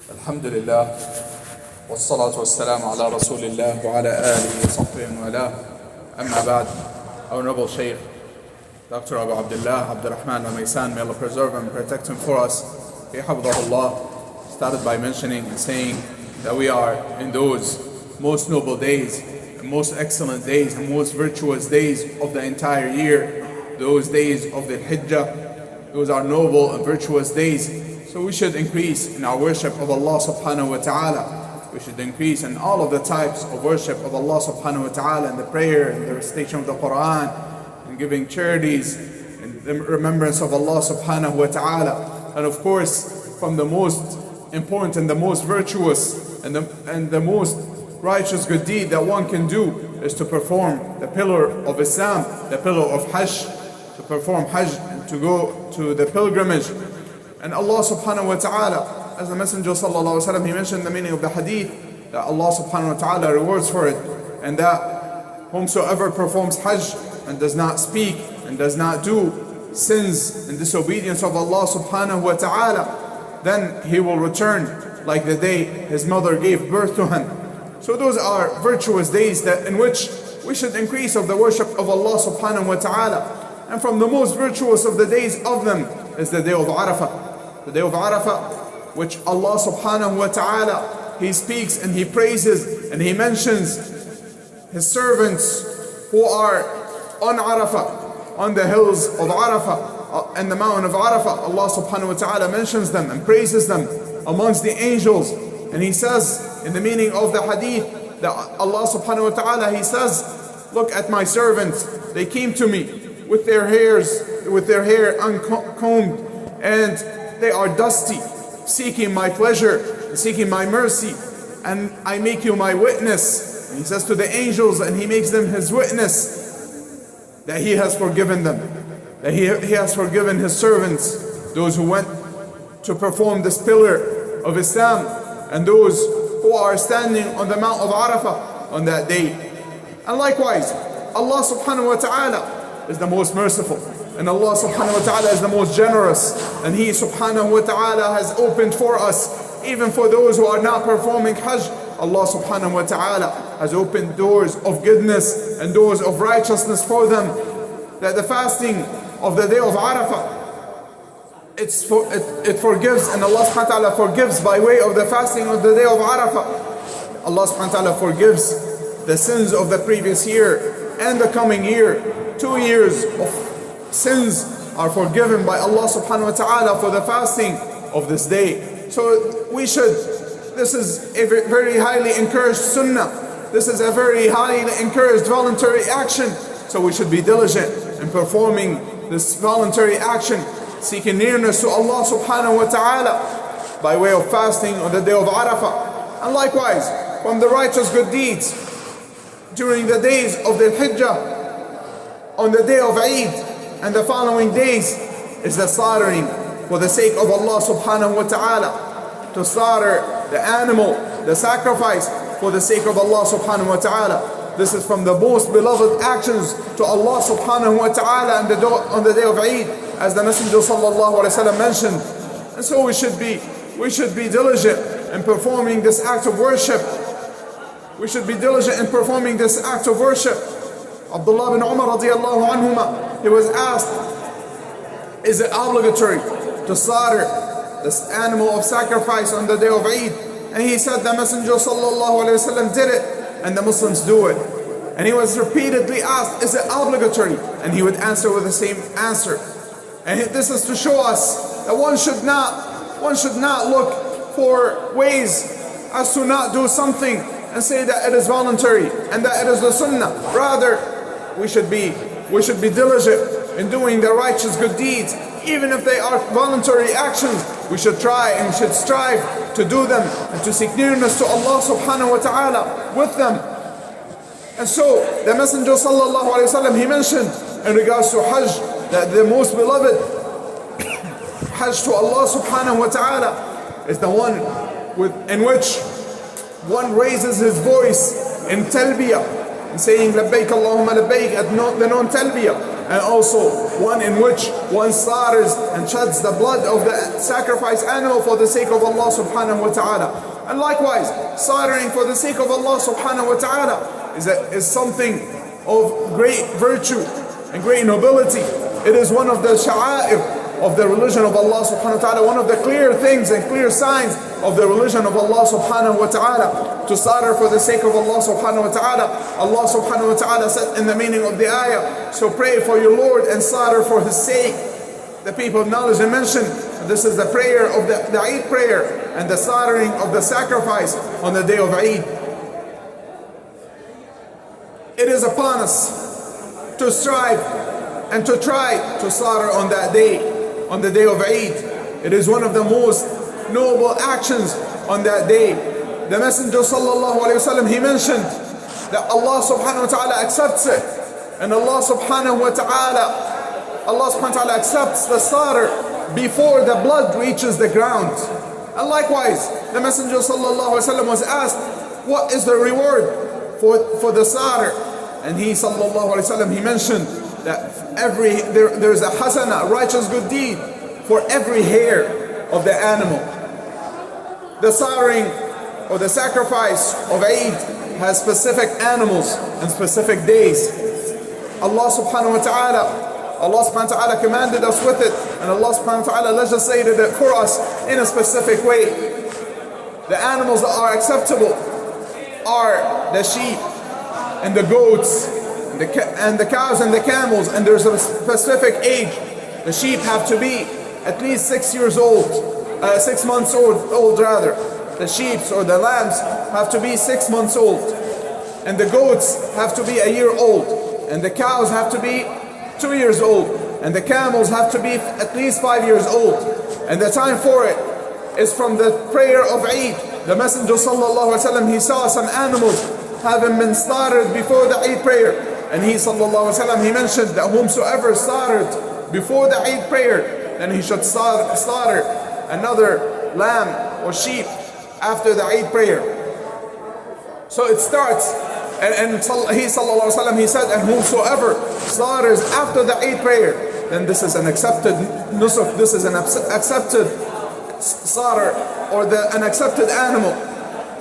Alhamdulillah, wassalatu wassalamu ala rasulillah wa ala alihi wa sahbihi wa ala. Amma ba'd. Our noble Sheikh, Dr. Abdullah, Abdurrahman, Al-Omaisan, may Allah preserve and protect him for us. حفظه, Allah started by mentioning and saying that we are in those most noble days, and most excellent days, and most virtuous days of the entire year. Those days of the Hijjah, those are noble and virtuous days. So we should increase in our worship of Allah subhanahu wa ta'ala. We should increase in all of the types of worship of Allah subhanahu wa ta'ala, in the prayer, in the recitation of the Quran, in giving charities, in the remembrance of Allah subhanahu wa ta'ala. And of course, from the most important and the most virtuous and the most righteous good deed that one can do is to perform the pillar of Islam, the pillar of Hajj, to perform Hajj and to go to the pilgrimage. And Allah subhanahu wa ta'ala, as the Messenger sallallahu alaihi wasallam, he mentioned the meaning of the hadith, that Allah subhanahu wa ta'ala rewards for it, and that whomsoever performs Hajj and does not speak and does not do sins and disobedience of Allah subhanahu wa ta'ala, then he will return like the day his mother gave birth to him. So those are virtuous days that in which we should increase of the worship of Allah subhanahu wa ta'ala. And from the most virtuous of the days of them is the day of Arafah. The day of Arafah, which Allah subhanahu wa ta'ala, He speaks and He praises and He mentions His servants who are on Arafah, on the hills of Arafah, and the mountain of Arafah. Allah subhanahu wa ta'ala mentions them and praises them amongst the angels. And He says, in the meaning of the hadith, that Allah subhanahu wa ta'ala, He says, look at my servants, they came to me with their hair uncombed, and they are dusty, seeking my pleasure, seeking my mercy, and I make you my witness. And He says to the angels, and He makes them His witness, that He has forgiven them, that He has forgiven His servants, those who went to perform this pillar of Islam, and those who are standing on the Mount of Arafah on that day. And likewise, Allah subhanahu wa ta'ala is the most merciful, and Allah subhanahu wa ta'ala is the most generous, and He subhanahu wa ta'ala has opened for us, even for those who are not performing Hajj, Allah subhanahu wa ta'ala has opened doors of goodness and doors of righteousness for them, that the fasting of the day of Arafah, it forgives, and Allah subhanahu wa ta'ala forgives by way of the fasting of the day of Arafah. Allah subhanahu wa ta'ala forgives the sins of the previous year and the coming year. 2 years of sins are forgiven by Allah subhanahu wa ta'ala for the fasting of this day. So this is a very highly encouraged sunnah. This is a very highly encouraged voluntary action. So we should be diligent in performing this voluntary action, seeking nearness to Allah subhanahu wa ta'ala by way of fasting on the day of Arafah. And likewise, from the righteous good deeds during the days of the Hijjah, on the day of Eid and the following days, is the slaughtering for the sake of Allah subhanahu wa ta'ala, to slaughter the animal, the sacrifice for the sake of Allah subhanahu wa ta'ala. This is from the most beloved actions to Allah subhanahu wa ta'ala on the day of Eid, as the Messenger sallallahu alaihi wasallam mentioned. And so we should be diligent in performing this act of worship. We should be diligent in performing this act of worship. Abdullah bin Umar radiyallahu anhuma, he was asked, is it obligatory to slaughter this animal of sacrifice on the day of Eid? And he said the Messenger sallallahu alaihi wasallam did it, and the Muslims do it. And he was repeatedly asked, is it obligatory? And he would answer with the same answer. And this is to show us that one should not look for ways as to not do something and say that it is voluntary and that it is the sunnah. Rather, we should be diligent in doing the righteous good deeds. Even if they are voluntary actions, we should try and we should strive to do them and to seek nearness to Allah subhanahu wa ta'ala with them. And so the Messenger sallallahu alaihi wasallam, he mentioned in regards to Hajj, that the most beloved Hajj to Allah subhanahu wa ta'ala is the one in which one raises his voice in talbiyah, and saying labbaik Allahumma labbaik, at the non-talbiyah, and also one in which one slaughters and sheds the blood of the sacrificed animal for the sake of Allah subhanahu wa ta'ala. And likewise, slaughtering for the sake of Allah subhanahu wa ta'ala is something of great virtue and great nobility. It is one of the sha'a'ir of the religion of Allah subhanahu wa ta'ala, one of the clear things and clear signs of the religion of Allah subhanahu wa ta'ala, to slaughter for the sake of Allah subhanahu wa ta'ala. Allah subhanahu wa ta'ala said in the meaning of the ayah, so pray for your Lord and slaughter for His sake. The people of knowledge have mentioned this is the prayer of the Eid prayer and the slaughtering of the sacrifice on the day of Eid. It is upon us to strive and to try to slaughter on that day, on the day of Eid. It is one of the most noble actions on that day. The Messenger sallallahu alayhi wa sallam, he mentioned that Allah subhanahu wa ta'ala accepts it, and Allah subhanahu wa ta'ala accepts the slaughter before the blood reaches the ground. And likewise, the Messenger sallallahu alayhi wa sallam was asked, what is the reward for the slaughter? And he sallallahu alayhi wa sallam, he mentioned that there's a hasana, righteous good deed, for every hair of the animal. The slaughtering or the sacrifice of Eid has specific animals and specific days. Allah subhanahu wa ta'ala commanded us with it, and Allah subhanahu wa ta'ala legislated it for us in a specific way. The animals that are acceptable are the sheep and the goats and the cows and the camels, and there's a specific age. The sheep have to be at least 6 years old, 6 months old rather. The sheep or the lambs have to be 6 months old, and the goats have to be a year old, and the cows have to be 2 years old, and the camels have to be at least 5 years old. And the time for it is from the prayer of Eid. The Messenger sallallahu alaihi wasallam, he saw some animals having been slaughtered before the Eid prayer. And he sallallahu alaihi wasallam, he mentioned that whomsoever slaughtered before the Eid prayer, then he should slaughter another lamb or sheep after the Eid prayer. So it starts, and he sallallahu alaihi wasallam, he said, and whomsoever slaughters after the Eid prayer, then this is an accepted nusuk, this is an accepted slaughter, or an accepted animal.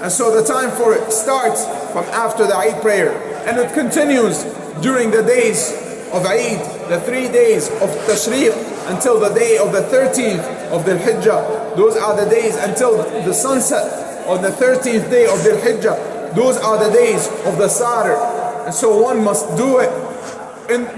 And so the time for it starts from after the Eid prayer, and it continues during the days of Eid, the 3 days of Tashriq, until the day of the 13th of the Hijjah. Those are the days until the sunset on the 13th day of the Hijjah. Those are the days of the slaughter, and so one must do it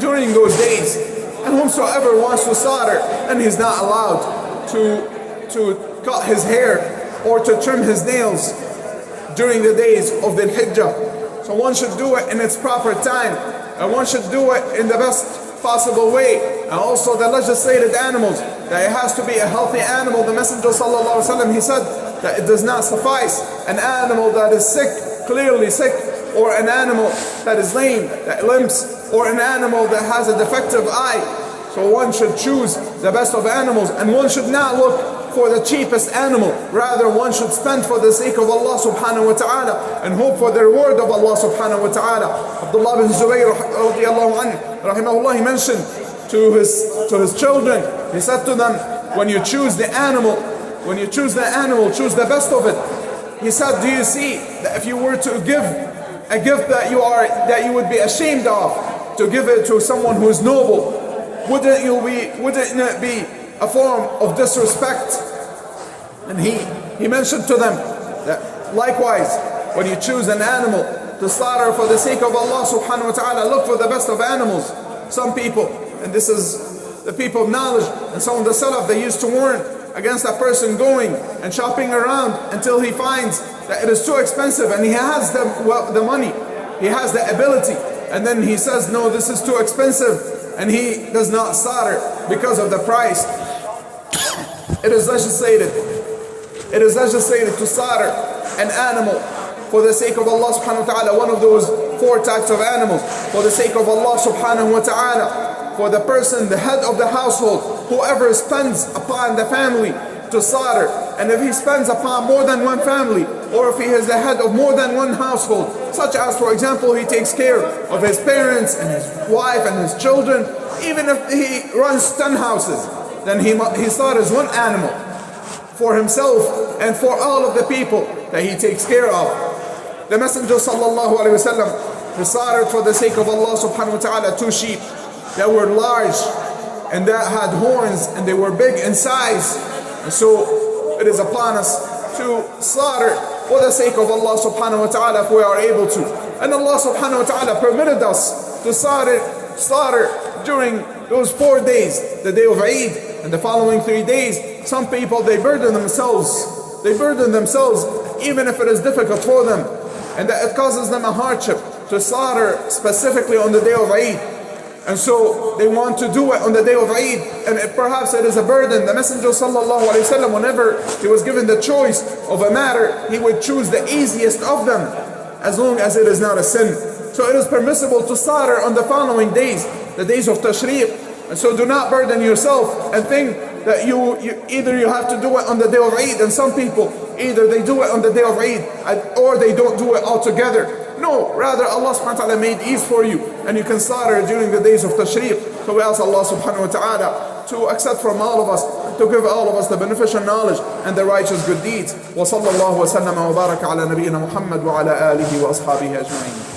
during those days. And whomsoever wants to slaughter, and he's not allowed to cut his hair or to trim his nails during the days of the Hijjah. So one should do it in its proper time, and one should do it in the best possible way. And also the legislated animals, that it has to be a healthy animal. The Messenger sallallahu alaihi wasallam, he said that it does not suffice an animal that is sick, clearly sick, or an animal that is lame, that limps, or an animal that has a defective eye. So one should choose the best of animals, and one should not look for the cheapest animal. Rather, one should spend for the sake of Allah subhanahu wa ta'ala and hope for the reward of Allah subhanahu wa ta'ala. Abdullah bin Zubayr radiallahu anhu, rahimahullah, he mentioned to his children, he said to them, when you choose the animal, choose the best of it. He said, do you see that if you were to give a gift that you would be ashamed of, to give it to someone who is noble, wouldn't it be a form of disrespect? And he mentioned to them that likewise, when you choose an animal to slaughter for the sake of Allah subhanahu wa ta'ala, look for the best of animals. Some people, and this is the people of knowledge, and some of the Salaf, they used to warn against that person going and shopping around until he finds that it is too expensive, and he has the money, he has the ability, and then he says, no, this is too expensive, and he does not slaughter because of the price. It is legislated to slaughter an animal for the sake of Allah subhanahu wa ta'ala, one of those 4 types of animals, for the sake of Allah subhanahu wa ta'ala, for the person, the head of the household, whoever spends upon the family to slaughter. And if he spends upon more than one family, or if he is the head of more than one household, such as, for example, he takes care of his parents and his wife and his children, even if he runs 10 houses, then he slaughters one animal for himself and for all of the people that he takes care of. The Messenger sallallahu alaihi wasallam, he slaughtered for the sake of Allah subhanahu wa ta'ala 2 sheep that were large and that had horns and they were big in size. And so it is upon us to slaughter for the sake of Allah subhanahu wa ta'ala if we are able to. And Allah subhanahu wa ta'ala permitted us to slaughter during those 4 days, the day of Eid and the following 3 days. Some people, they burden themselves even if it is difficult for them, and that it causes them a hardship to slaughter specifically on the day of Eid. And so they want to do it on the day of Eid, and perhaps it is a burden. The Messenger sallallahu alaihi wasallam, whenever he was given the choice of a matter, he would choose the easiest of them, as long as it is not a sin. So it is permissible to slaughter on the following days, the days of Tashriq. And so do not burden yourself and think that you either you have to do it on the day of Eid, and some people, either they do it on the day of Eid or they don't do it altogether. No, rather Allah subhanahu wa ta'ala made ease for you, and you can slaughter during the days of Tashriq. So we ask Allah subhanahu wa ta'ala to accept from all of us, to give all of us the beneficial knowledge and the righteous good deeds. Wa sallallahu wa sallama wa baraka ala nabiyyina Muhammad wa ala alihi wa ashabihi ajma'in.